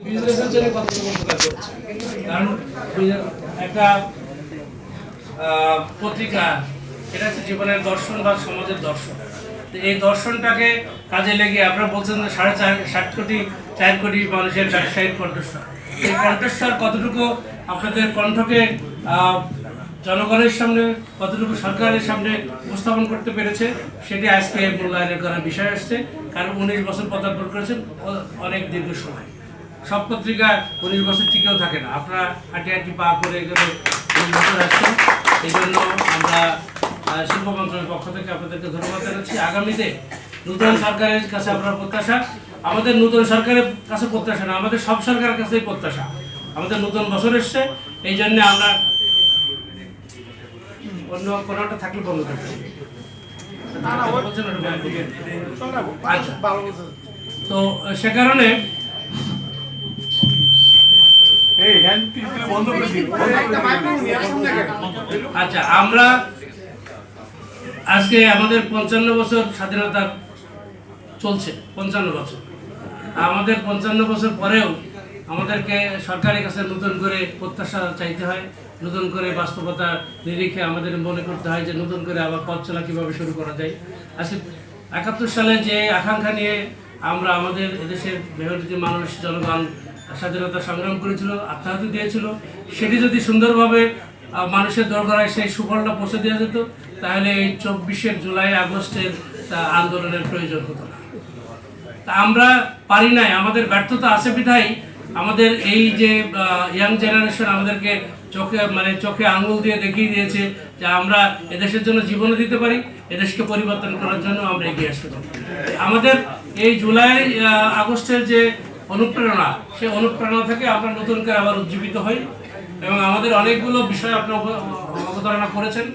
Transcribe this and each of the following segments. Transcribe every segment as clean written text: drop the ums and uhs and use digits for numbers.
বিজনেসের জন্য কতটুকু উপকার করছে, কারণ একটা পত্রিকা এটা হচ্ছে জীবনের দর্শন বা সমাজের দর্শন। তো এই দর্শনটাকে কাজে লেগে আপনারা বলছেন যে 4.5 কোটি মানুষের ব্যবসায়িক কণ্ঠস্বর, এই কণ্ঠস্বর কতটুকু আপনাদের কণ্ঠকে জনগণের সামনে কতটুকু সরকারের সামনে উপস্থাপন করতে পেরেছে সেটি আজকে মূল্যায়নের করার বিষয় আসছে। কারণ 19 বছর পদার্পণ করেছেন, অনেক দীর্ঘ সময়। সব পত্রিকা 19 বছর টিকেও থাকে না, আপনারা হাঁটি পা করে এখানে আসছেন। এই জন্য আমরা শিল্প মন্ত্রণালয়ের পক্ষ থেকে আপনাদেরকে ধন্যবাদ জানাচ্ছি। আগামীতে নতুন সরকারের কাছে আপনার প্রত্যাশা, আমাদের নতুন সরকারের কাছে প্রত্যাশা না, আমাদের সব সরকারের কাছেই প্রত্যাশা। আমাদের নতুন বছর এসছে, এই জন্য আমরা অন্য কোনোটা থাকলে বন্ধ করতে আচ্ছা। তো সে কারণে আচ্ছা, আমরা আজকে আমাদের 55 বছর স্বাধীনতা চলছে, 55 বছর। আমাদের 55 বছর পরেও আমাদেরকে সরকারের কাছে নতুন করে প্রত্যাশা চাইতে হয়, নতুন করে বাস্তবতা নিরিখে আমাদের মনে করতে হয় যে নতুন করে আবার পথ চলা কীভাবে শুরু করা যায়। আজকে 71 সালে যে আকাঙ্ক্ষা নিয়ে আমরা আমাদের এদেশের মেহনতি মানুষ জনগণ স্বাধীনতা সংগ্রাম করেছিল, আত্মাহুতি দিয়েছিল, সেটি যদি সুন্দরভাবে মানুষের দরকারে সেই সুফলটা পৌঁছে দেওয়া যেত, তাহলে এই 24 জুলাই আগস্টের আন্দোলনের প্রয়োজন হতো না। তা আমরা পারি নাই, আমাদের ব্যর্থতা আছে বিধায় আমাদের এই যে ইয়াং জেনারেশন আমাদেরকে চোখে আঙুল দিয়ে দেখিয়ে দিয়েছে যে আমরা এদেশের জন্য জীবনও দিতে পারি, এদেশকে পরিবর্তন করার জন্য আমরা এগিয়ে আসতে পারি। আমাদের এই জুলাই আগস্টের যে অনুপ্রেরণা, সেই অনুপ্রেরণা থেকে আমরা নতুন করে আবার উজ্জীবিত হই এবং আমাদের অনেকগুলো বিষয় আপনারা অবতারণা করেছেন।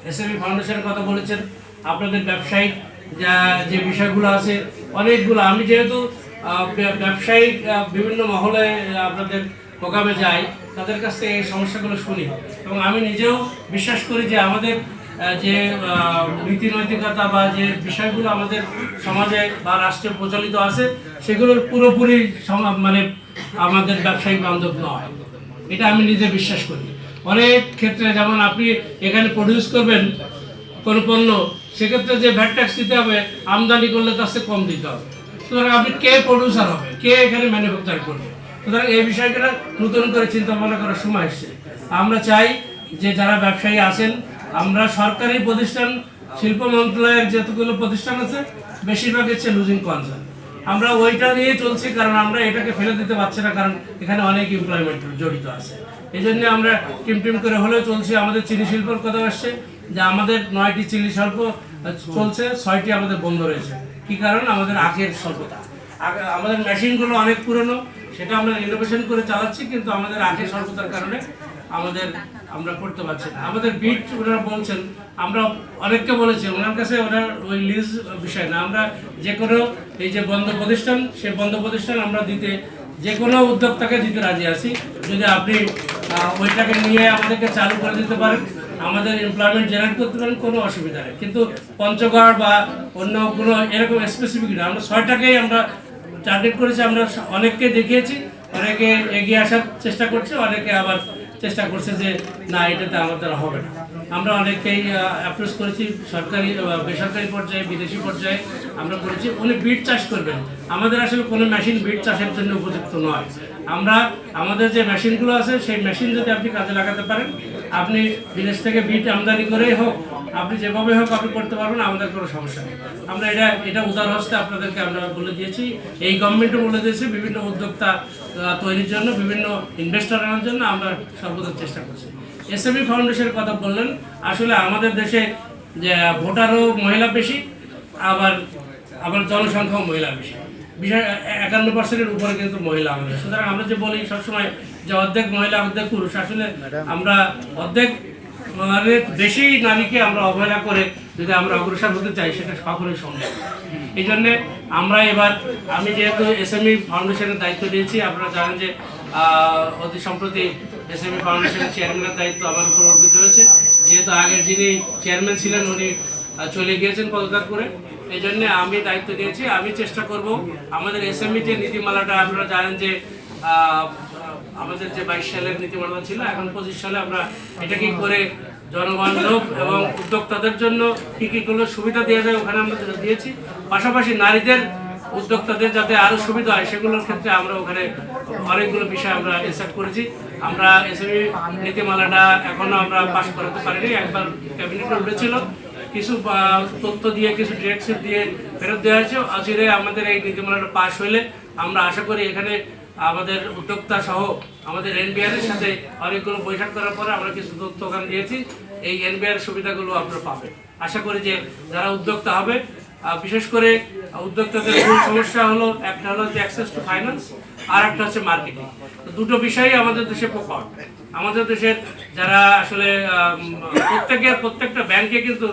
এসএমই ফাউন্ডেশনের কথা বলেছেন, আপনাদের ব্যবসায়িক যে বিষয়গুলো আছে অনেকগুলো। আমি যেহেতু ব্যবসায়িক বিভিন্ন মহলে আপনাদের প্রোগ্রামে যাই, তাদের কাছ থেকে এই সমস্যাগুলো শুনি এবং আমি নিজেও বিশ্বাস করি যে আমাদের যে নীতি নৈতিকতা বা যে বিষয়গুলো আমাদের সমাজে বা রাষ্ট্রে প্রচলিত আছে সেগুলোর পুরোপুরি আমাদের ব্যবসায়িক বান্ধব নয়, এটা আমি নিজে বিশ্বাস করি। অনেক ক্ষেত্রে যেমন আপনি এখানে প্রডিউস করবেন কোনো পণ্য, সেক্ষেত্রে যে ভ্যাট ট্যাক্স দিতে হবে, আমদানি করলে তার চেয়ে কম দিতে হবে। সুতরাং আপনি কে প্রডিউসার হবে, কে এখানে ম্যানুফ্যাকচার করবে, সুতরাং এই বিষয়গুলো নতুন করে চিন্তা ভাবনা করার সময় এসছে। আমরা চাই যে যারা ব্যবসায়ী আছেন, আমরা সরকারি প্রতিষ্ঠান, শিল্প মন্ত্রণালয়ের যতগুলো প্রতিষ্ঠান আছে বেশিরভাগ হচ্ছে লুজিং কনসার্ন, আমরা ওইটা নিয়ে চলছি, কারণ আমরা এটাকে ফেলে দিতে পারছি না, কারণ এখানে অনেক এমপ্লয়মেন্ট জড়িত আছে। এই জন্য আমরা টিম করে হলেও চলছি। আমাদের চিনি শিল্পর কথা আসছে যে আমাদের 9টি চিনি শিল্প চলছে, 6টি আমাদের বন্ধ রয়েছে। কি কারণ? আমাদের আখের স্বল্পতা। আমাদের মেশিনগুলো অনেক পুরনো, সেটা আমরা রিনোভেশন করে চালাচ্ছি, কিন্তু আমাদের আখের স্বল্পতার কারণে আমরা করতে পারছি না। আমাদের বিট ওনারা বলছেন, আমরা অনেককে বলেছি, ওনার কাছে ওনার ওই লিজ বিষয় না, আমরা যে কোনো এই যে বন্ধ প্রতিষ্ঠান, সেই বন্ধ প্রতিষ্ঠান আমরা দিতে, যে কোনো উদ্যোক্তাকে দিতে রাজি আছি, যদি আপনি ওইটাকে নিয়ে আমাদেরকে চালু করে দিতে পারেন, আমাদের এমপ্লয়মেন্ট জেনারেট করতে পারেন, কোনো অসুবিধা নেই। কিন্তু পঞ্চগড় বা অন্য কোনো এরকম স্পেসিফিক না, আমরা 6টাকেই আমরা টার্গেট করেছি। আমরা অনেককে দেখিয়েছি, অনেকে এগিয়ে আসার চেষ্টা করছে, অনেকে আবার চেষ্টা করছে যে না, এটাতে আমাদের হবে না। আমরা অনেককেই অ্যাপ্রোচ করেছি, সরকারি বেসরকারি পর্যায়ে, বিদেশি পর্যায়ে আমরা করেছি। উনি বিট চাষ করবেন, আমাদের আসলে কোনো মেশিন বিট চাষের জন্য উপযুক্ত নয়। আমরা আমাদের যে মেশিনগুলো আছে সেই মেশিন যদি আপনি কাজে লাগাতে পারেন, আপনি বিদেশ থেকে বিট আমদানি করেই হোক, আপনি যেভাবে হোক আপনি করতে পারবেন, আমাদের কোনো সমস্যা নেই। আমরা এটা উদার হস্তে আপনাদেরকে আমরা বলে দিয়েছি, এই গভর্নমেন্টও বলে দিয়েছি, বিভিন্ন উদ্যোক্তা তৈরির জন্য, বিভিন্ন ইনভেস্টর আনার জন্য আমরা সর্বদা চেষ্টা করছি। এসএমই ফাউন্ডেশনের কথা বললেন, আসলে আমাদের দেশে যে ভোটারও মহিলা বেশি, আবার জনসংখ্যাও মহিলা বেশি, বিষয় 51%-এর উপরে কিন্তু মহিলা আমাদের। সুতরাং আমরা যে বলি সবসময় যে অর্ধেক মহিলা অর্ধেক পুরুষ, আসলে আমরা অর্ধেক বেশি নারীকে আমরা অবহেলা করে যদি আমরা অগ্রসর হতে চাই, সেটা কখনোই সম্ভব। এই জন্যে আমরা এবার, আমি যেহেতু এসএমই ফাউন্ডেশনের দায়িত্ব দিয়েছি, আপনারা জানেন যে অতি সম্প্রতি এসএমই ফাউন্ডেশনের চেয়ারম্যানের দায়িত্ব আমার উপর অর্পিত হয়েছে। যেহেতু আগের যিনি চেয়ারম্যান ছিলেন উনি চলে গিয়েছেন পদত্যাগ করে, এই জন্য আমি দায়িত্ব দিয়েছি। আমি চেষ্টা করব আমাদের এসএমই যে নীতিমালাটা, আপনারা জানেন যে আমাদের যে 22 সালের নীতিমালা ছিল, এখন 25 সালে আমরা এটা কি করে জনবান্ধব এবং উদ্যোক্তাদের জন্য কী কীগুলো সুবিধা দেওয়া যায় ওখানে আমরা দিয়েছি। পাশাপাশি নারীদের উদ্যোক্তাদের যাতে আরও সুবিধা হয় সেগুলোর ক্ষেত্রে আমরা ওখানে অনেকগুলো বিষয় আমরা ইনসার্ট করেছি। আমরা এসএমই নীতিমালাটা এখনও আমরা পাস করাতে পারিনি, একবার ক্যাবিনেটে উঠেছিল, কিছু তথ্য দিয়ে কিছু ডিরেকশন দিয়ে ফেরত দেওয়া হয়েছে। অচিরে আমাদের এই নীতিমালাটা পাস হলে আমরা আশা করি এখানে আমাদের উদ্যোক্তা সহ আমাদের এনবিআর এর সাথে অনেকগুলো বৈঠক করার পরে আমরা কিছু তথ্য ওখানে দিয়েছি। এই এনবিআর সুবিধাগুলো আপনারা পাবেন। আশা করি যে যারা উদ্যোক্তা হবে, বিশেষ করে উদ্যোক্তাদের মূল সমস্যা হলো, একটা হলো যে অ্যাক্সেস টু ফাইন্যান্স, আর একটা হচ্ছে মার্কেটিং। দুটো বিষয়ই আমাদের দেশে প্রকট। আমাদের দেশের যারা আসলে প্রত্যেকটা ব্যাংকে কিন্তু